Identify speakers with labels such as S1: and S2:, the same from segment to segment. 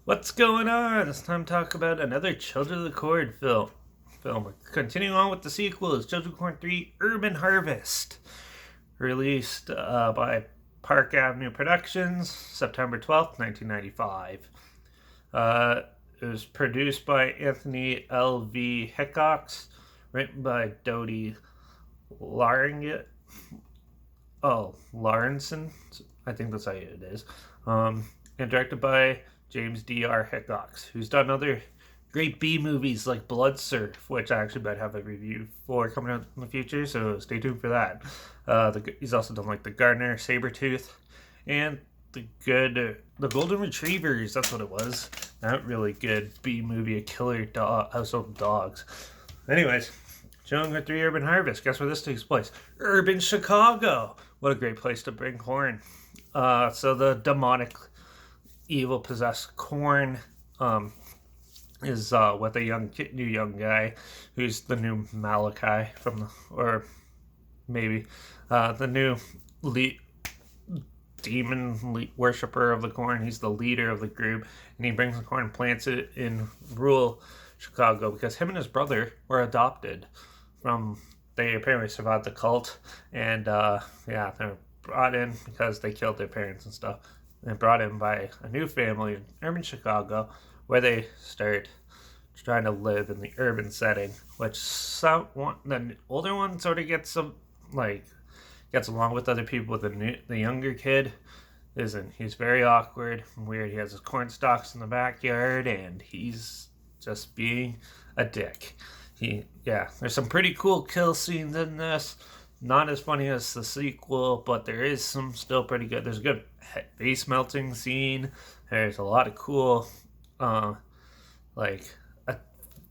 S1: What's going on? It's time to talk about another Children of the Corn film. Continuing on with the sequel is Children of the Corn 3 Urban Harvest. Released by Park Avenue Productions, September 12th, 1995. It was produced by Anthony L.V. Hickox, written by Dodie Laringett. Lawrenson. I think that's how it is. And directed by James D.R. Hickox, who's done other great B movies like Blood Surf, which I actually might have a review for coming out in the future, so stay tuned for that. He's also done like The Gardener, Sabretooth, and the Golden Retrievers. That's what it was. That really good B movie, a killer household dogs. Anyways, Children 3 Urban Harvest. Guess where this takes place? Urban Chicago. What a great place to bring corn. So the demonic, evil, possessed corn is with a new young guy who's the new Malachi the new demon worshiper of the corn. He's the leader of the group, and he brings the corn and plants it in rural Chicago because him and his brother were adopted they apparently survived the cult, and they're brought in because they killed their parents and stuff, and brought in by a new family in urban Chicago, where they start trying to live in the urban setting, which the older one sort of gets along with other people. The younger kid isn't. He's very awkward and weird. He has his corn stalks in the backyard, and he's just being a dick. There's some pretty cool kill scenes in this. Not as funny as the sequel, but there is some still pretty good. There's a good face melting scene. There's a lot of cool,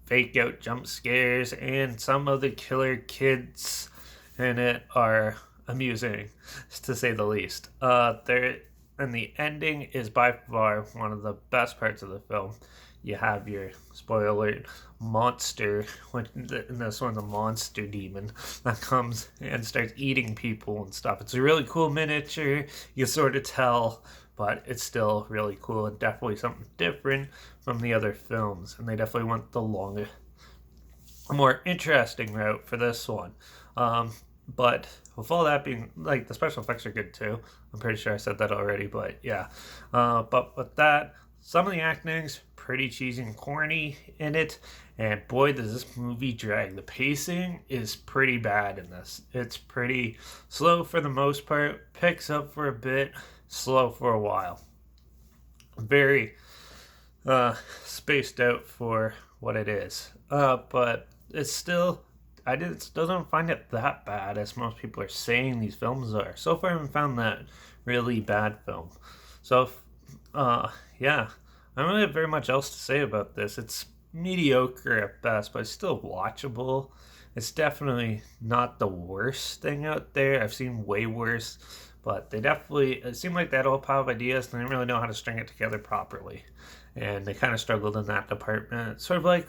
S1: fake out jump scares, and some of the killer kids in it are amusing, to say the least. And the ending is by far one of the best parts of the film. You have your, spoiler alert, monster, which in this one's a monster demon that comes and starts eating people and stuff. It's a really cool miniature. You sort of tell, but it's still really cool and definitely something different from the other films. And they definitely went the longer, more interesting route for this one. But with all that being, the special effects are good too. I'm pretty sure I said that already, but yeah. But with that, some of the acting's pretty cheesy and corny in it, and boy, does this movie drag. The pacing is pretty bad in this. It's pretty slow for the most part, picks up for a bit, slow for a while. Very spaced out for what it is. But it's still, still don't find it that bad as most people are saying these films are. So far, I haven't found that really bad film. So, I don't really have very much else to say about this. It's mediocre at best, but it's still watchable. It's definitely not the worst thing out there. I've seen way worse, but it seemed like they had a whole pile of ideas and they didn't really know how to string it together properly. And they kind of struggled in that department. It's sort of like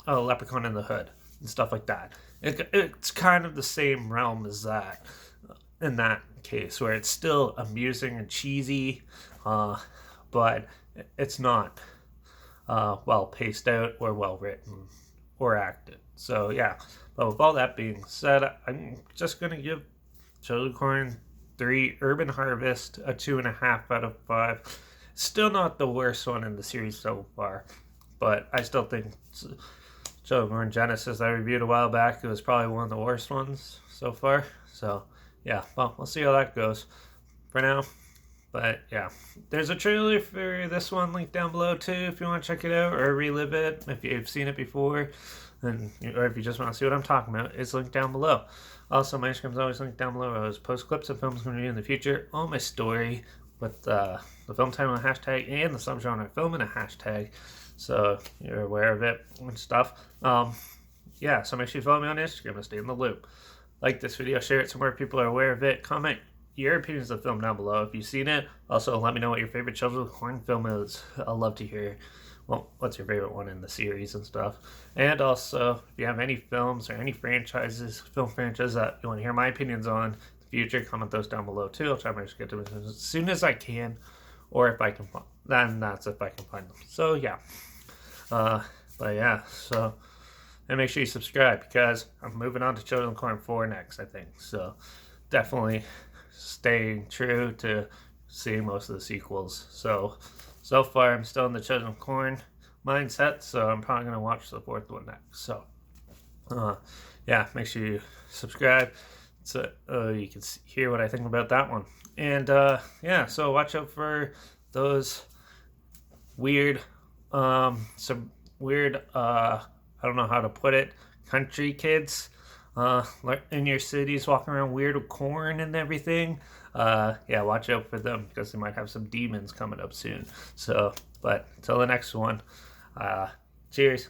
S1: Leprechaun in the Hood and stuff like that. It's kind of the same realm as that in that case, where it's still amusing and cheesy, but it's not well paced out or well written or acted. So yeah, but with all that being said, I'm just gonna give Children of the Corn 3 Urban Harvest a 2.5 out of 5. Still not the worst one in the series so far, but I still think Children of the Corn Genesis I reviewed a while back, it was probably one of the worst ones so far. So yeah, well, we'll see how that goes. For now. But yeah, there's a trailer for this one linked down below too if you want to check it out or relive it if you've seen it before, or if you just want to see what I'm talking about, it's linked down below. Also, my Instagram's always linked down below. I always post clips of films going to be in the future. All my story with the film title and hashtag and the subgenre film in a hashtag, so you're aware of it and stuff. So make sure you follow me on Instagram and stay in the loop. Like this video, share it so more people are aware of it. Comment your opinions of the film down below if you've seen it. Also, let me know what your favorite Children of the Corn film is. I'd love to hear, what's your favorite one in the series and stuff. And also, if you have any films or any film franchises that you want to hear my opinions on in the future, comment those down below too. I'll try to get to them as soon as I can or if I can find, then that's if I can find them. So yeah, uh, but yeah, so and make sure you subscribe because I'm moving on to Children of Corn 4 next, I think. So definitely staying true to seeing most of the sequels. So far I'm still in the Children of Corn mindset, so I'm probably gonna watch the fourth one next. So yeah, make sure you subscribe so you can hear what I think about that one. And yeah, so watch out for those weird, some weird, I don't know how to put it, country kids in your cities walking around weird with corn and everything. Yeah, watch out for them because they might have some demons coming up soon. So, but until the next one, cheers.